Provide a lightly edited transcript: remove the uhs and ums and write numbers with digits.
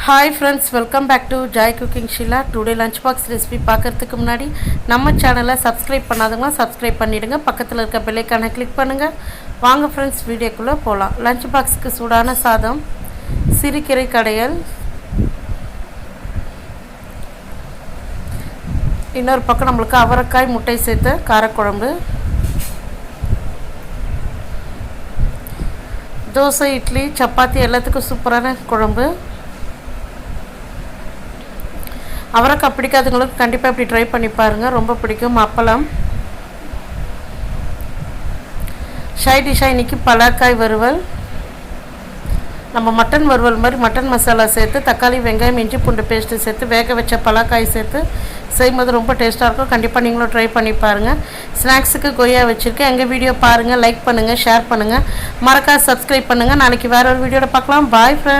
Hi friends, welcome back to Joy cooking Sheela. Today lunch box recipe பார்க்குறதுக்கு முன்னாடி நம்ம சேனலை சப்ஸ்கிரைப் பண்ணாதவங்க சப்ஸ்கிரைப் பண்ணிவிடுங்க. பக்கத்தில் இருக்க பெல்லைக்கானை கிளிக் பண்ணுங்கள். வாங்க ஃப்ரெண்ட்ஸ், வீடியோக்குள்ளே போகலாம். லஞ்ச் பாக்ஸுக்கு சூடான சாதம், சிறுகீரை கடையல், இன்னொரு பக்கம் நம்மளுக்கு அவரைக்காய் முட்டை சேர்த்த காரக்குழம்பு, தோசை, இட்லி, சப்பாத்தி எல்லாத்துக்கும் சூப்பரான குழம்பு. அவரைக்காய் பிடிக்காதவங்களுக்கு கண்டிப்பாக இப்படி ட்ரை பண்ணி பாருங்கள், ரொம்ப பிடிக்கும். அப்பளம், சைட் டிஷ்ஷாக இன்றைக்கி பலாக்காய் வறுவல். நம்ம மட்டன் வறுவல் மாதிரி மட்டன் மசாலா சேர்த்து தக்காளி, வெங்காயம், இஞ்சி பூண்டு பேஸ்ட்டு சேர்த்து வேக வச்ச பலாக்காய் சேர்த்து செய்யும்போது ரொம்ப டேஸ்ட்டாக இருக்கும். கண்டிப்பாக நீங்களும் ட்ரை பண்ணி பாருங்கள். ஸ்நாக்ஸுக்கு கொய்யா வச்சுருக்கேன். எங்கள் வீடியோ பாருங்கள், லைக் பண்ணுங்கள், ஷேர் பண்ணுங்கள், மறக்காம சப்ஸ்கிரைப் பண்ணுங்கள். நாளைக்கு வேறு ஒரு வீடியோவில் பார்க்கலாம். Bye friends.